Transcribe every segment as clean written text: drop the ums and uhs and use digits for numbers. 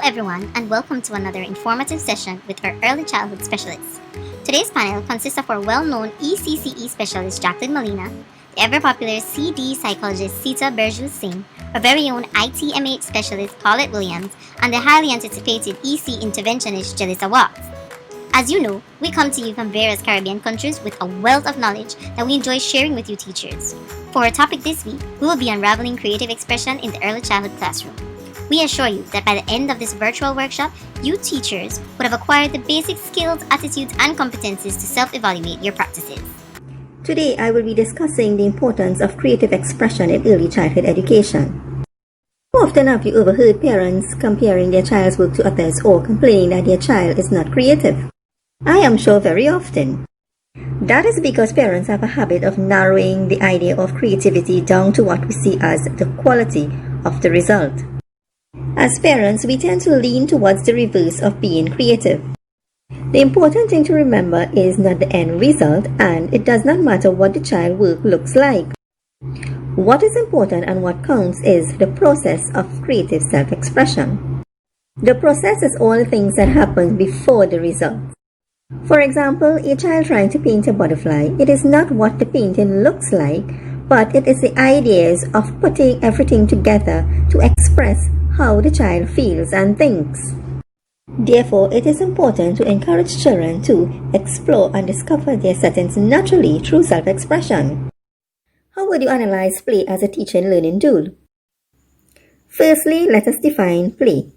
everyone, and welcome to another informative session with our early childhood specialists. Today's panel consists of our well-known ECCE specialist Jacqueline Molina, the ever-popular CD psychologist Sita Berjul Singh, our very own ITMH specialist Paulette Williams, and the highly anticipated EC interventionist Jalissa Watts. As you know, we come to you from various Caribbean countries with a wealth of knowledge that we enjoy sharing with you teachers. For our topic this week, we will be unraveling creative expression in the early childhood classroom. We assure you that by the end of this virtual workshop, you teachers would have acquired the basic skills, attitudes, and competencies to self-evaluate your practices. Today, I will be discussing the importance of creative expression in early childhood education. How often have you overheard parents comparing their child's work to others or complaining that their child is not creative? I am sure very often. That is because parents have a habit of narrowing the idea of creativity down to what we see as the quality of the result. As parents, we tend to lean towards the reverse of being creative. The important thing to remember is not the end result, and it does not matter what the child work looks like. What is important and what counts is the process of creative self-expression. The process is all the things that happen before the result. For example, a child trying to paint a butterfly, it is not what the painting looks like, but it is the ideas of putting everything together to express how the child feels and thinks. Therefore, it is important to encourage children to explore and discover their settings naturally through self-expression. How would you analyze play as a teacher and learning tool? Firstly, let us define play.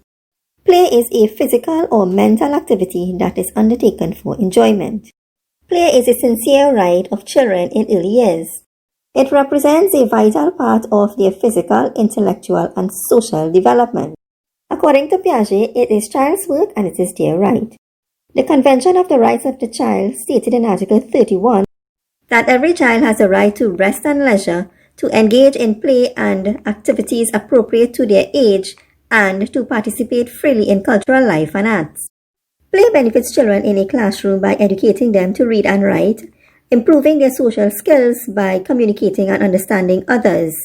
Play is a physical or mental activity that is undertaken for enjoyment. Play is a sincere right of children in early years. It represents a vital part of their physical, intellectual, and social development. According to Piaget, it is child's work and it is their right. The Convention of the Rights of the Child stated in Article 31 that every child has a right to rest and leisure, to engage in play and activities appropriate to their age, and to participate freely in cultural life and arts. Play benefits children in a classroom by educating them to read and write, improving their social skills by communicating and understanding others.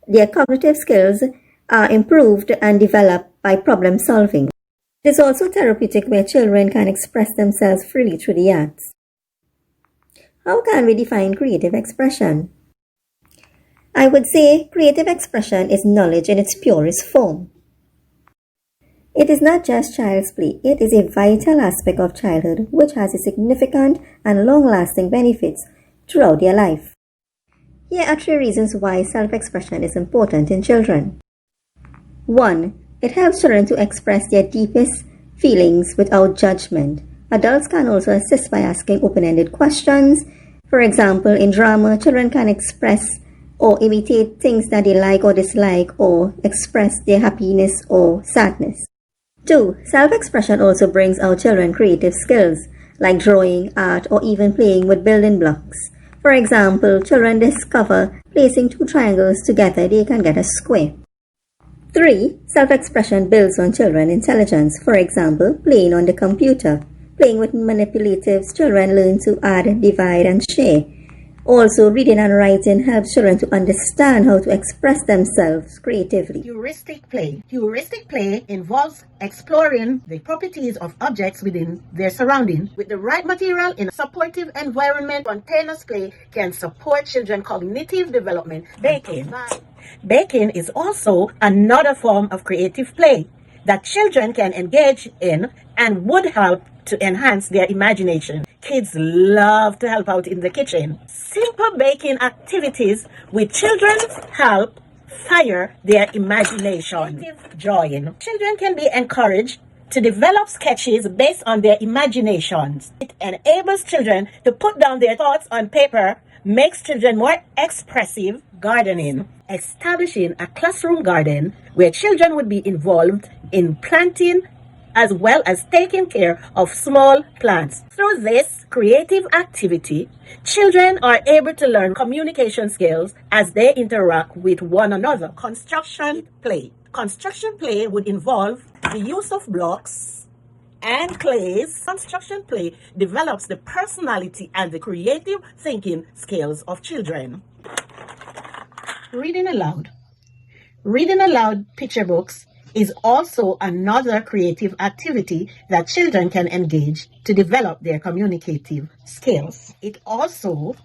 Their cognitive skills are improved and developed by problem solving. It is also therapeutic where children can express themselves freely through the arts. How can we define creative expression? I would say creative expression is knowledge in its purest form. It is not just child's play, it is a vital aspect of childhood which has a significant and long-lasting benefits throughout their life. Here are 3 reasons why self-expression is important in children. 1. It helps children to express their deepest feelings without judgment. Adults can also assist by asking open-ended questions. For example, in drama, children can express or imitate things that they like or dislike or express their happiness or sadness. 2. Self-expression also brings out children creative skills like drawing, art, or even playing with building blocks. For example, children discover placing 2 triangles together, they can get a square. 3. Self-expression builds on children's intelligence. For example, playing on the computer. Playing with manipulatives, children learn to add, divide, and share. Also, reading and writing helps children to understand how to express themselves creatively. Heuristic play. Heuristic play involves exploring the properties of objects within their surrounding. With the right material in a supportive environment, spontaneous play can support children's cognitive development. Baking is also another form of creative play that children can engage in and would help to enhance their imagination. Kids love to help out in the kitchen. Simple baking activities with children help fire their imagination. Drawing. Children can be encouraged to develop sketches based on their imaginations. It enables children to put down their thoughts on paper, makes children more expressive. Gardening. Establishing a classroom garden where children would be involved in planting as well as taking care of small plants. Through this creative activity, children are able to learn communication skills as they interact with one another. Construction play. Construction play would involve the use of blocks and clays. Construction play develops the personality and the creative thinking skills of children. Reading aloud. Reading aloud picture books is also another creative activity that children can engage to develop their communicative skills. It also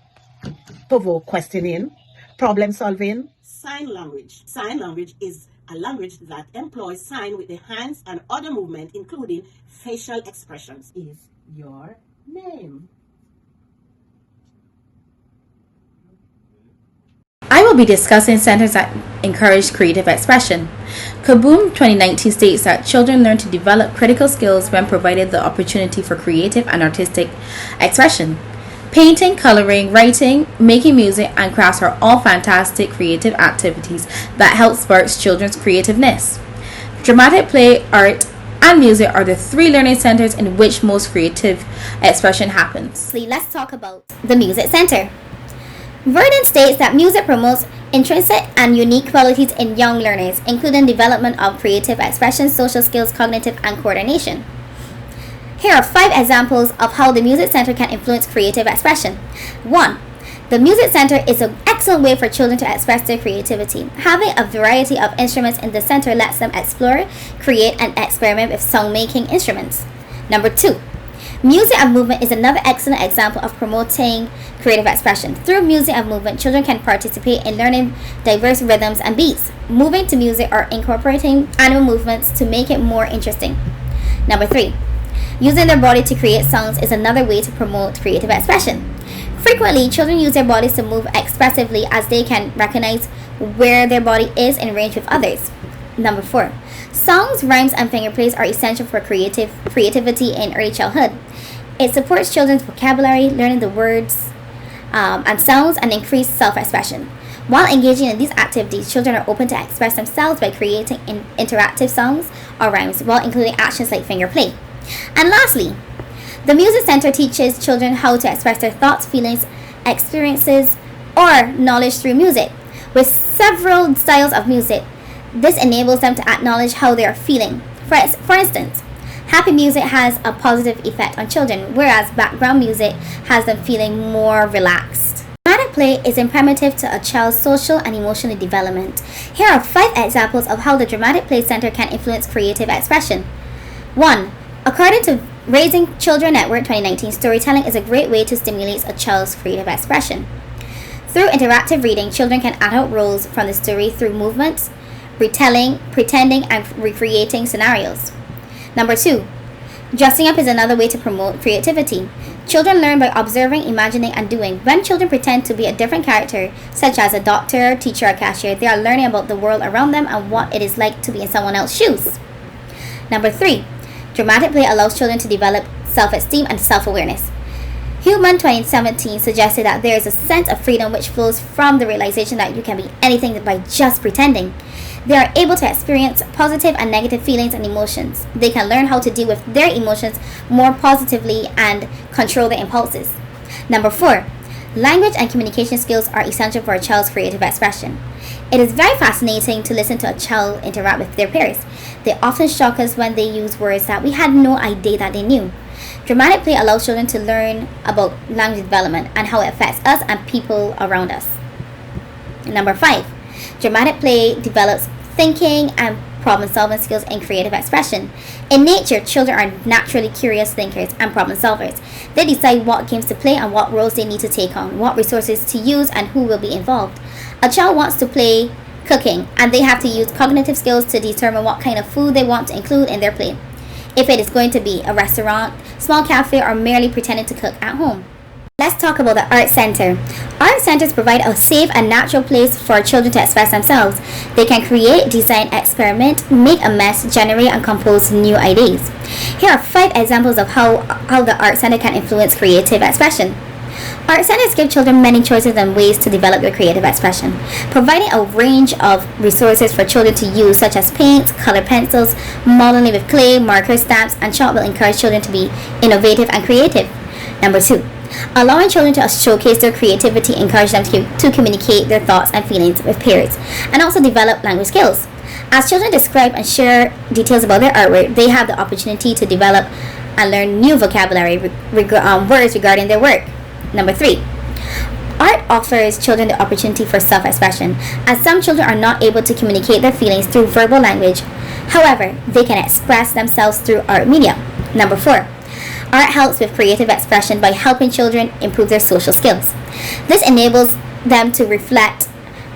provokes questioning, problem solving. Sign language. Sign language is a language that employs sign with the hands and other movement, including facial expressions. Is your name? I will be discussing centers that encourage creative expression. Kaboom 2019 states that children learn to develop critical skills when provided the opportunity for creative and artistic expression. Painting, coloring, writing, making music, and crafts are all fantastic creative activities that help spark children's creativeness. Dramatic play, art, and music are the three learning centers in which most creative expression happens. Let's talk about the Music Center. Verdon states that music promotes intrinsic and unique qualities in young learners, including development of creative expression, social skills, cognitive, and coordination. Here are 5 examples of how the Music Center can influence creative expression. 1. The Music Center is an excellent way for children to express their creativity. Having a variety of instruments in the center lets them explore, create, and experiment with song-making instruments. Number 2. Music and movement is another excellent example of promoting creative expression. Through music and movement, children can participate in learning diverse rhythms and beats, moving to music or incorporating animal movements to make it more interesting. Number 3. Using their body to create sounds is another way to promote creative expression. Frequently, children use their bodies to move expressively as they can recognize where their body is in range with others. Number 4. Songs, rhymes, and finger plays are essential for creativity in early childhood. It supports children's vocabulary, learning the words and sounds, and increase self-expression. While engaging in these activities, children are open to express themselves by creating interactive songs or rhymes, while including actions like finger play. And lastly, the Music Center teaches children how to express their thoughts, feelings, experiences, or knowledge through music. With several styles of music, this enables them to acknowledge how they are feeling. For instance, happy music has a positive effect on children, whereas background music has them feeling more relaxed. Dramatic play is imperative to a child's social and emotional development. Here are 5 examples of how the Dramatic Play Center can influence creative expression. 1. According to Raising Children Network 2019, storytelling is a great way to stimulate a child's creative expression. Through interactive reading, children can act out roles from the story through movements, retelling, pretending, and recreating scenarios. Number 2. Dressing up is another way to promote creativity. Children learn by observing, imagining, and doing. When children pretend to be a different character, such as a doctor, teacher, or cashier, they are learning about the world around them and what it is like to be in someone else's shoes. Number 3. Dramatic play allows children to develop self-esteem and self-awareness. Human 2017 suggested that there is a sense of freedom which flows from the realization that you can be anything by just pretending. They are able to experience positive and negative feelings and emotions. They can learn how to deal with their emotions more positively and control their impulses. Number 4. Language and communication skills are essential for a child's creative expression. It is very fascinating to listen to a child interact with their peers. They often shock us when they use words that we had no idea that they knew. Dramatic play allows children to learn about language development and how it affects us and people around us. Number 5. Dramatic play develops thinking and problem-solving skills in creative expression. In nature, children are naturally curious thinkers and problem solvers. They decide what games to play and what roles they need to take on, what resources to use, and who will be involved. A child wants to play cooking, and they have to use cognitive skills to determine what kind of food they want to include in their plate. If it is going to be a restaurant, small cafe, or merely pretending to cook at home. Let's talk about the Art Center. Art centers provide a safe and natural place for children to express themselves. They can create, design, experiment, make a mess, generate, and compose new ideas. Here are 5 examples of how the Art Center can influence creative expression. Art centers give children many choices and ways to develop their creative expression, providing a range of resources for children to use, such as paints, colored pencils, modeling with clay, markers, stamps, and chalk will encourage children to be innovative and creative. Number 2. Allowing children to showcase their creativity encourages them to communicate their thoughts and feelings with peers, and also develop language skills. As children describe and share details about their artwork, they have the opportunity to develop and learn new vocabulary words regarding their work. Number 3. Art offers children the opportunity for self-expression. As some children are not able to communicate their feelings through verbal language, However, they can express themselves through art media. Number 4. Art helps with creative expression by helping children improve their social skills. This enables them to reflect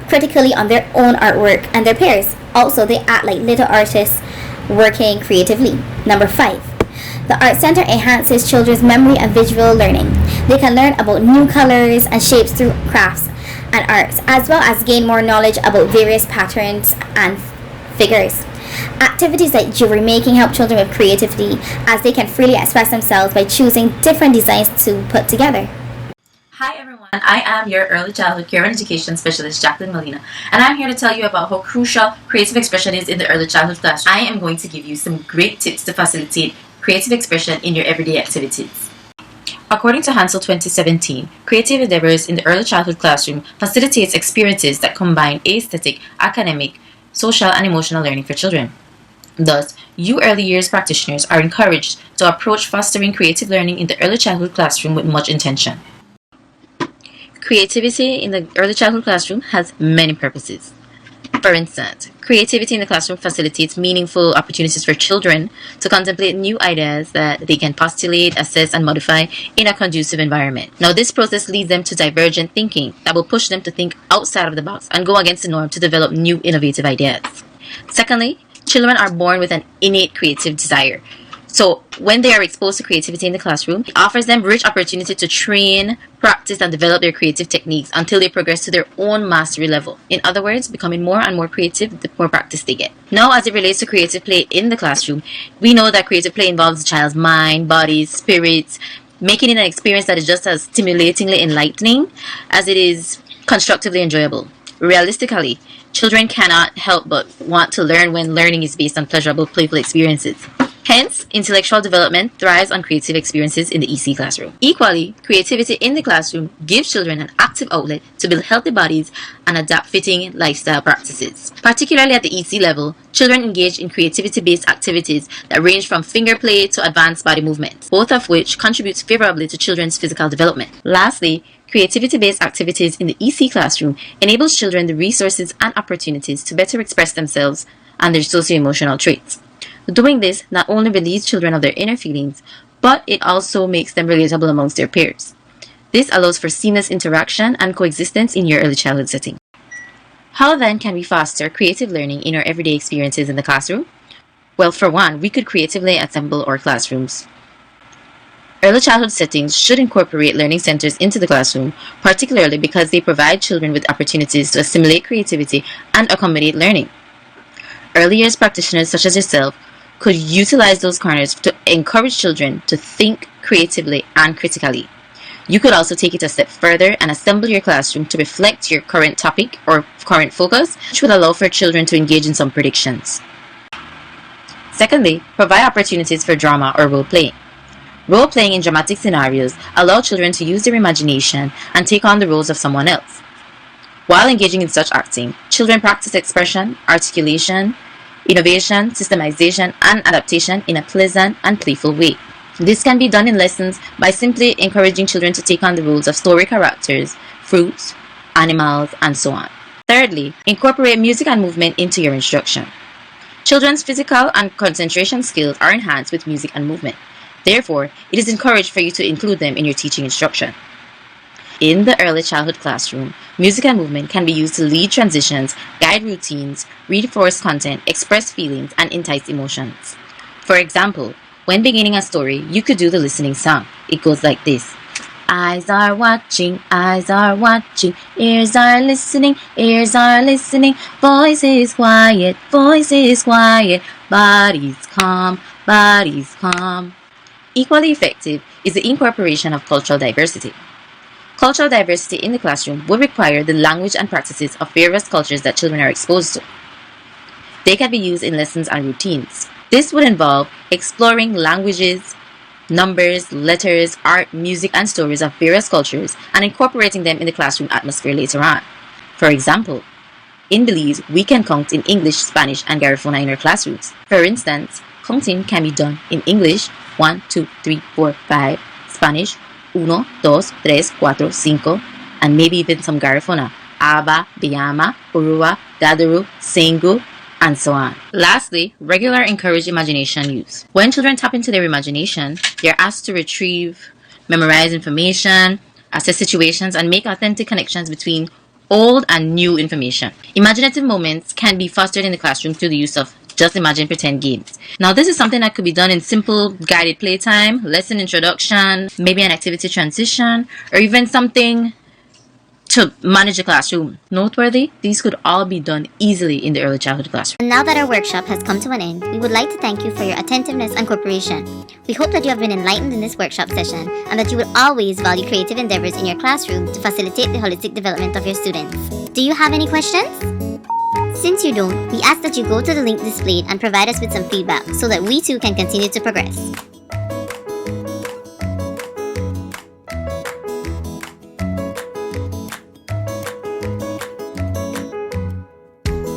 critically on their own artwork and their peers. Also, they act like little artists working creatively. Number 5. The Art Center enhances children's memory and visual learning. They can learn about new colors and shapes through crafts and arts, as well as gain more knowledge about various patterns and figures. Activities like jewelry making help children with creativity, as they can freely express themselves by choosing different designs to put together. Hi everyone, I am your early childhood care and education specialist, Jacqueline Molina, and I'm here to tell you about how crucial creative expression is in the early childhood classroom. I am going to give you some great tips to facilitate creative expression in your everyday activities. According to Hansel 2017, creative endeavors in the early childhood classroom facilitates experiences that combine aesthetic, academic, social, and emotional learning for children. Thus, you early years practitioners are encouraged to approach fostering creative learning in the early childhood classroom with much intention. Creativity in the early childhood classroom has many purposes. For instance, creativity in the classroom facilitates meaningful opportunities for children to contemplate new ideas that they can postulate, assess, and modify in a conducive environment. Now, this process leads them to divergent thinking that will push them to think outside of the box and go against the norm to develop new innovative ideas. Secondly, children are born with an innate creative desire. So, when they are exposed to creativity in the classroom, it offers them rich opportunity to train, practice, and develop their creative techniques until they progress to their own mastery level. In other words, becoming more and more creative the more practice they get. Now, as it relates to creative play in the classroom, we know that creative play involves the child's mind, body, spirits, making it an experience that is just as stimulatingly enlightening as it is constructively enjoyable. Realistically, children cannot help but want to learn when learning is based on pleasurable, playful experiences. Hence, intellectual development thrives on creative experiences in the EC classroom. Equally, creativity in the classroom gives children an active outlet to build healthy bodies and adapt fitting lifestyle practices. Particularly at the EC level, children engage in creativity-based activities that range from finger play to advanced body movement, both of which contribute favorably to children's physical development. Lastly, creativity-based activities in the EC classroom enables children the resources and opportunities to better express themselves and their socio-emotional traits. Doing this not only relieves children of their inner feelings, but it also makes them relatable amongst their peers. This allows for seamless interaction and coexistence in your early childhood setting. How then can we foster creative learning in our everyday experiences in the classroom? Well, for one, we could creatively assemble our classrooms. Early childhood settings should incorporate learning centers into the classroom, particularly because they provide children with opportunities to assimilate creativity and accommodate learning. Early years practitioners such as yourself could utilize those corners to encourage children to think creatively and critically. You could also take it a step further and assemble your classroom to reflect your current topic or current focus, which would allow for children to engage in some predictions. Secondly, provide opportunities for drama or role-playing. Role-playing in dramatic scenarios allow children to use their imagination and take on the roles of someone else. While engaging in such acting, children practice expression, articulation, innovation, systemization, and adaptation in a pleasant and playful way. This can be done in lessons by simply encouraging children to take on the roles of story characters, fruits, animals, and so on. Thirdly, incorporate music and movement into your instruction. Children's physical and concentration skills are enhanced with music and movement. Therefore, it is encouraged for you to include them in your teaching instruction. In the early childhood classroom, music and movement can be used to lead transitions, guide routines, reinforce content, express feelings, and entice emotions. For example, when beginning a story, you could do the listening song. It goes like this. Eyes are watching, ears are listening, voices quiet, bodies calm. Equally effective is the incorporation of cultural diversity. Cultural diversity in the classroom would require the language and practices of various cultures that children are exposed to. They can be used in lessons and routines. This would involve exploring languages, numbers, letters, art, music, and stories of various cultures and incorporating them in the classroom atmosphere later on. For example, in Belize, we can count in English, Spanish, and Garifuna in our classrooms. For instance, counting can be done in English 1, 2, 3, 4, 5, Spanish 1, 2, 3, 4, 5, and maybe even some Garifuna. Aba, Biyama, Urua, Gadaru, Sengu, and so on. Lastly, regular encourage imagination use. When children tap into their imagination, they are asked to retrieve, memorize information, assess situations, and make authentic connections between old and new information. Imaginative moments can be fostered in the classroom through the use of just imagine pretend games. Now, this is something that could be done in simple guided playtime, lesson introduction, maybe an activity transition, or even something to manage the classroom. Noteworthy, these could all be done easily in the early childhood classroom. And now that our workshop has come to an end, we would like to thank you for your attentiveness and cooperation. We hope that you have been enlightened in this workshop session and that you will always value creative endeavors in your classroom to facilitate the holistic development of your students. Do you have any questions? Since you don't, we ask that you go to the link displayed and provide us with some feedback so that we too can continue to progress.